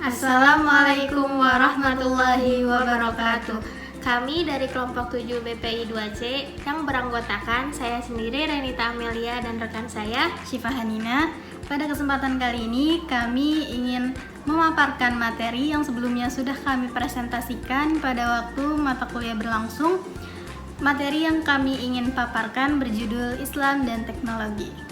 Assalamualaikum warahmatullahi wabarakatuh. Kami dari kelompok 7 BPI 2C yang beranggotakan saya sendiri Renita Amelia dan rekan saya Syifa Hanina. Pada kesempatan kali ini kami ingin memaparkan materi yang sebelumnya sudah kami presentasikan pada waktu mata kuliah berlangsung. Materi yang kami ingin paparkan berjudul Islam dan Teknologi.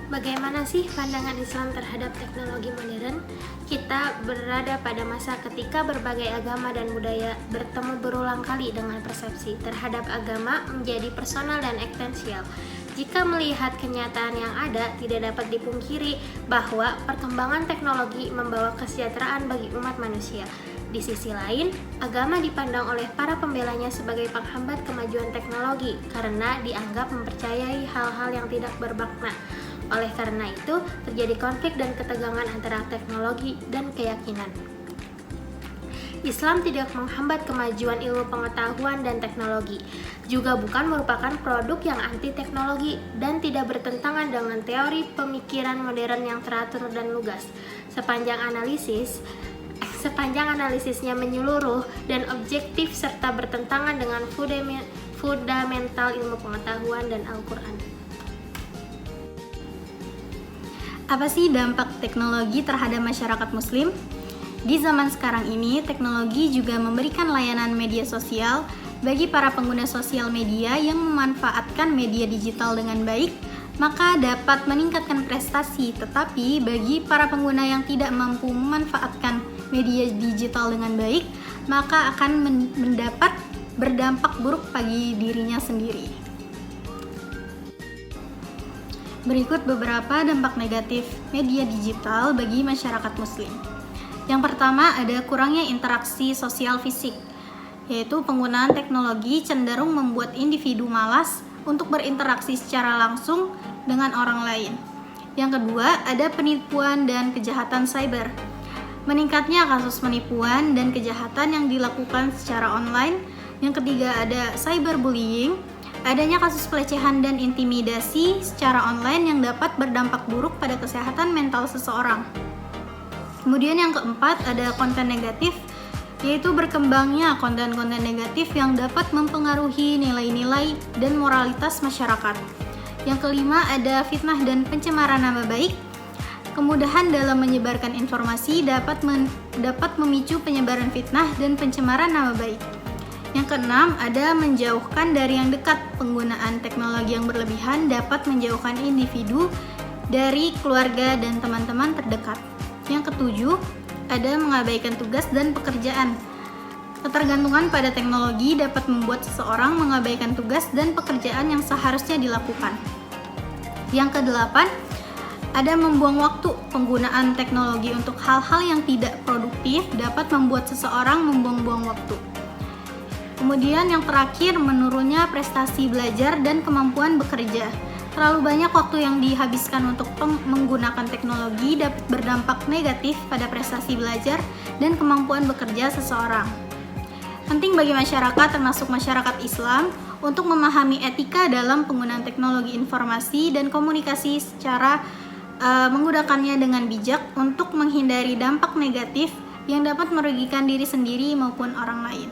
Bagaimana sih pandangan Islam terhadap teknologi modern? Kita berada pada masa ketika berbagai agama dan budaya bertemu berulang kali dengan persepsi terhadap agama menjadi personal dan eksistensial. Jika melihat kenyataan yang ada, tidak dapat dipungkiri bahwa perkembangan teknologi membawa kesejahteraan bagi umat manusia. Di sisi lain, agama dipandang oleh para pembelanya sebagai penghambat kemajuan teknologi karena dianggap mempercayai hal-hal yang tidak bermakna. Oleh karena itu, terjadi konflik dan ketegangan antara teknologi dan keyakinan. Islam tidak menghambat kemajuan ilmu pengetahuan dan teknologi, juga bukan merupakan produk yang anti teknologi dan tidak bertentangan dengan teori pemikiran modern yang teratur dan lugas. Sepanjang analisisnya menyeluruh dan objektif serta bertentangan dengan fundamental ilmu pengetahuan dan Al-Quran. Apa sih dampak teknologi terhadap masyarakat muslim? Di zaman sekarang ini, teknologi juga memberikan layanan media sosial bagi para pengguna sosial media yang memanfaatkan media digital dengan baik, maka dapat meningkatkan prestasi. Tetapi bagi para pengguna yang tidak mampu memanfaatkan media digital dengan baik, maka akan mendapat berdampak buruk bagi dirinya sendiri. Berikut beberapa dampak negatif media digital bagi masyarakat muslim. Yang pertama ada kurangnya interaksi sosial fisik, yaitu penggunaan teknologi cenderung membuat individu malas untuk berinteraksi secara langsung dengan orang lain. Yang kedua ada penipuan dan kejahatan cyber. Meningkatnya kasus penipuan dan kejahatan yang dilakukan secara online. Yang ketiga ada cyberbullying. Adanya kasus pelecehan dan intimidasi secara online yang dapat berdampak buruk pada kesehatan mental seseorang. Kemudian yang keempat ada konten negatif, yaitu berkembangnya konten-konten negatif yang dapat mempengaruhi nilai-nilai dan moralitas masyarakat. Yang kelima ada fitnah dan pencemaran nama baik. Kemudahan dalam menyebarkan informasi dapat memicu penyebaran fitnah dan pencemaran nama baik. Yang keenam, ada menjauhkan dari yang dekat. Penggunaan teknologi yang berlebihan dapat menjauhkan individu dari keluarga dan teman-teman terdekat. Yang ketujuh, ada mengabaikan tugas dan pekerjaan. Ketergantungan pada teknologi dapat membuat seseorang mengabaikan tugas dan pekerjaan yang seharusnya dilakukan. Yang kedelapan, ada membuang waktu. Penggunaan teknologi untuk hal-hal yang tidak produktif dapat membuat seseorang membuang-buang waktu. Kemudian yang terakhir, menurunnya prestasi belajar dan kemampuan bekerja. Terlalu banyak waktu yang dihabiskan untuk menggunakan teknologi dapat berdampak negatif pada prestasi belajar dan kemampuan bekerja seseorang. Penting bagi masyarakat, termasuk masyarakat Islam, untuk memahami etika dalam penggunaan teknologi informasi dan komunikasi secara menggunakannya dengan bijak untuk menghindari dampak negatif yang dapat merugikan diri sendiri maupun orang lain.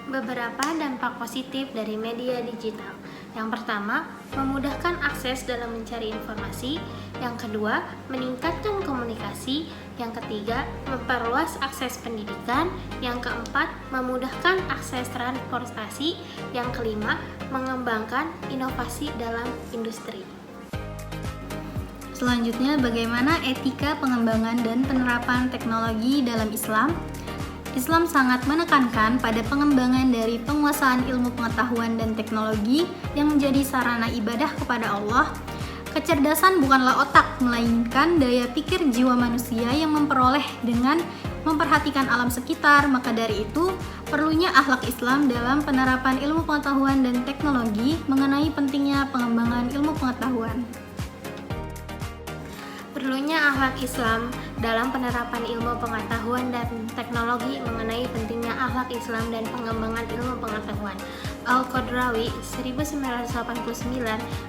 Beberapa dampak positif dari media digital. Yang pertama, memudahkan akses dalam mencari informasi. Yang kedua, meningkatkan komunikasi. Yang ketiga, memperluas akses pendidikan. Yang keempat, memudahkan akses transportasi. Yang kelima, mengembangkan inovasi dalam industri. Selanjutnya, bagaimana etika pengembangan dan penerapan teknologi dalam Islam? Islam sangat menekankan pada pengembangan dari penguasaan ilmu pengetahuan dan teknologi yang menjadi sarana ibadah kepada Allah. Kecerdasan bukanlah otak, melainkan daya pikir jiwa manusia yang memperoleh dengan memperhatikan alam sekitar. Maka dari itu, perlunya akhlak Islam dalam penerapan ilmu pengetahuan dan teknologi mengenai pentingnya pengembangan ilmu pengetahuan. Perlunya akhlak Islam dalam penerapan ilmu pengetahuan dan teknologi mengenai pentingnya akhlak Islam dan pengembangan ilmu pengetahuan. Al-Qadrawi 1989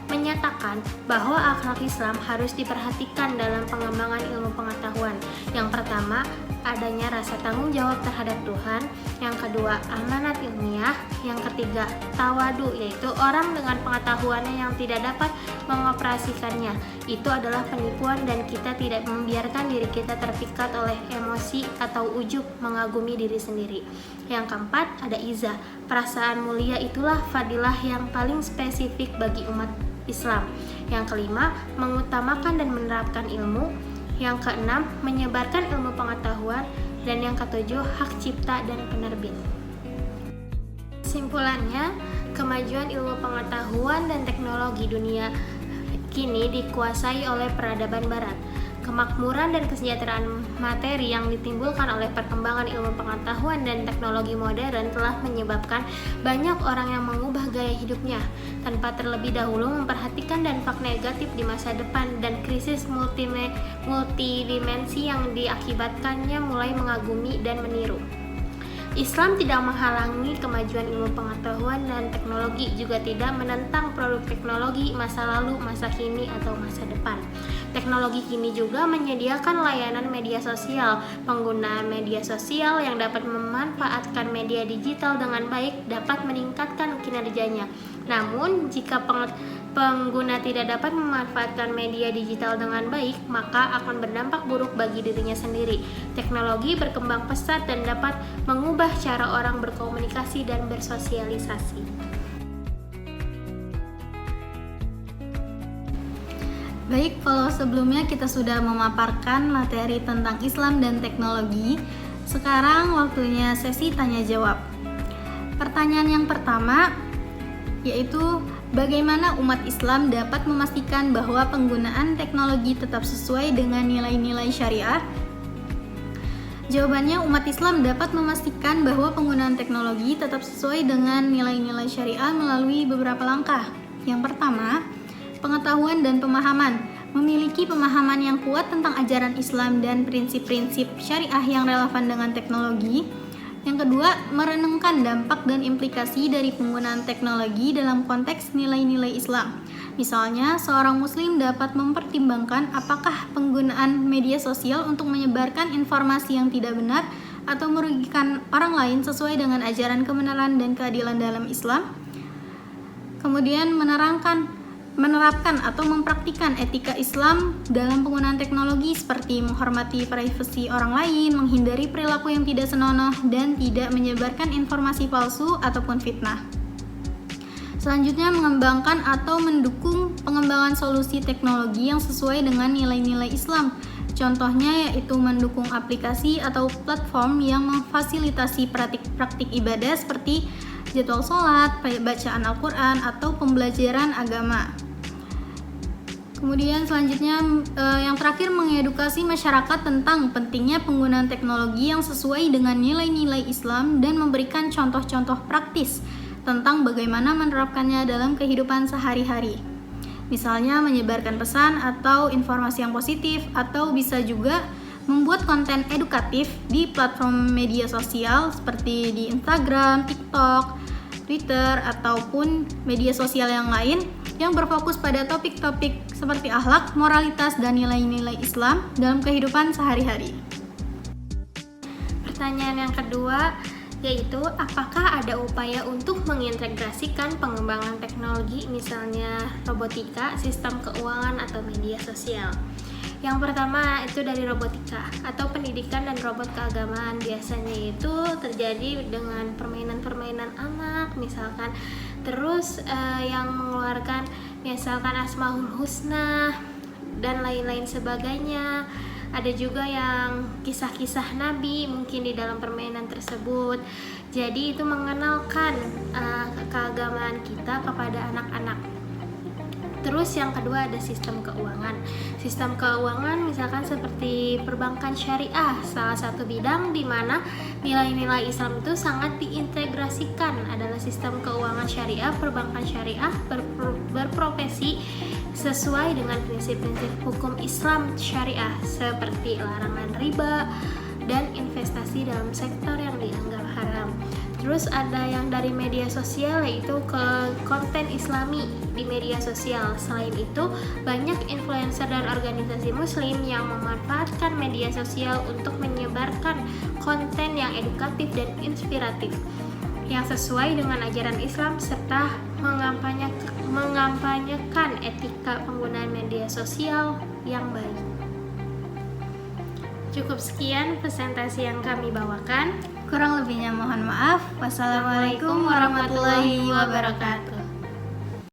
menyatakan bahwa akhlak Islam harus diperhatikan dalam pengembangan ilmu pengetahuan. Yang pertama, adanya rasa tanggung jawab terhadap Tuhan. Yang kedua, amanat ilmiah. Yang ketiga, tawadu, yaitu orang dengan pengetahuannya yang tidak dapat mengoperasikannya. Itu adalah penipuan dan kita tidak membiarkan diri kita terpikat oleh emosi atau ujub mengagumi diri sendiri. Yang keempat, ada izah. Perasaan mulia itulah fadilah yang paling spesifik bagi umat Islam. Yang kelima, mengutamakan dan menerapkan ilmu. Yang keenam, menyebarkan ilmu pengetahuan. Dan yang ketujuh, hak cipta dan penerbit. Kesimpulannya, kemajuan ilmu pengetahuan dan teknologi dunia kini dikuasai oleh peradaban barat. Kemakmuran dan kesejahteraan materi yang ditimbulkan oleh perkembangan ilmu pengetahuan dan teknologi modern telah menyebabkan banyak orang yang mengubah gaya hidupnya tanpa terlebih dahulu memperhatikan dampak negatif di masa depan, dan krisis multidimensi yang diakibatkannya mulai mengagumi dan meniru. Islam tidak menghalangi kemajuan ilmu pengetahuan dan teknologi, juga tidak menentang produk teknologi masa lalu, masa kini, atau masa depan. Teknologi kini juga menyediakan layanan media sosial. Penggunaan media sosial yang dapat memanfaatkan media digital dengan baik dapat meningkatkan kinerjanya. Namun, jika pengguna tidak dapat memanfaatkan media digital dengan baik, maka akan berdampak buruk bagi dirinya sendiri. Teknologi berkembang pesat dan dapat mengubah cara orang berkomunikasi dan bersosialisasi. Baik, kalau sebelumnya kita sudah memaparkan materi tentang Islam dan teknologi, sekarang waktunya sesi tanya jawab. Pertanyaan yang pertama yaitu, bagaimana umat Islam dapat memastikan bahwa penggunaan teknologi tetap sesuai dengan nilai-nilai syariah? Jawabannya, umat Islam dapat memastikan bahwa penggunaan teknologi tetap sesuai dengan nilai-nilai syariah melalui beberapa langkah. Yang pertama, pengetahuan dan pemahaman. Memiliki pemahaman yang kuat tentang ajaran Islam dan prinsip-prinsip syariah yang relevan dengan teknologi. Yang kedua, merenungkan dampak dan implikasi dari penggunaan teknologi dalam konteks nilai-nilai Islam. Misalnya, seorang muslim dapat mempertimbangkan apakah penggunaan media sosial untuk menyebarkan informasi yang tidak benar atau merugikan orang lain sesuai dengan ajaran kebenaran dan keadilan dalam Islam. Kemudian menerapkan atau mempraktikkan etika Islam dalam penggunaan teknologi seperti menghormati privasi orang lain, menghindari perilaku yang tidak senonoh, dan tidak menyebarkan informasi palsu ataupun fitnah. Selanjutnya, mengembangkan atau mendukung pengembangan solusi teknologi yang sesuai dengan nilai-nilai Islam. Contohnya yaitu mendukung aplikasi atau platform yang memfasilitasi praktik ibadah seperti jadwal sholat, bacaan Al-Quran, atau pembelajaran agama. Kemudian selanjutnya yang terakhir, mengedukasi masyarakat tentang pentingnya penggunaan teknologi yang sesuai dengan nilai-nilai Islam dan memberikan contoh-contoh praktis tentang bagaimana menerapkannya dalam kehidupan sehari-hari. Misalnya menyebarkan pesan atau informasi yang positif, atau bisa juga membuat konten edukatif di platform media sosial seperti di Instagram, TikTok, Twitter, ataupun media sosial yang lain yang berfokus pada topik-topik seperti akhlak, moralitas, dan nilai-nilai Islam dalam kehidupan sehari-hari. Pertanyaan yang kedua yaitu, apakah ada upaya untuk mengintegrasikan pengembangan teknologi, misalnya robotika, sistem keuangan, atau media sosial? Yang pertama itu dari robotika atau pendidikan dan robot keagamaan. Biasanya itu terjadi dengan permainan-permainan anak misalkan, terus yang mengeluarkan misalkan Asmaul Husna dan lain-lain sebagainya. Ada juga yang kisah-kisah Nabi mungkin di dalam permainan tersebut. Jadi itu mengenalkan keagamaan kita kepada anak-anak. Terus yang kedua ada sistem keuangan. Sistem keuangan misalkan seperti perbankan syariah, salah satu bidang di mana nilai-nilai Islam itu sangat diintegrasikan adalah sistem keuangan syariah. Perbankan syariah berprofesi sesuai dengan prinsip-prinsip hukum Islam syariah seperti larangan riba, dan investasi dalam sektor yang dianggap haram. Terus ada yang dari media sosial, yaitu ke konten Islami di media sosial. Selain itu, banyak influencer dan organisasi muslim yang memanfaatkan media sosial untuk menyebarkan konten yang edukatif dan inspiratif yang sesuai dengan ajaran Islam serta mengampanyekan etika penggunaan media sosial yang baik. Cukup sekian presentasi yang kami bawakan. Kurang lebihnya mohon maaf. Wassalamualaikum warahmatullahi wabarakatuh.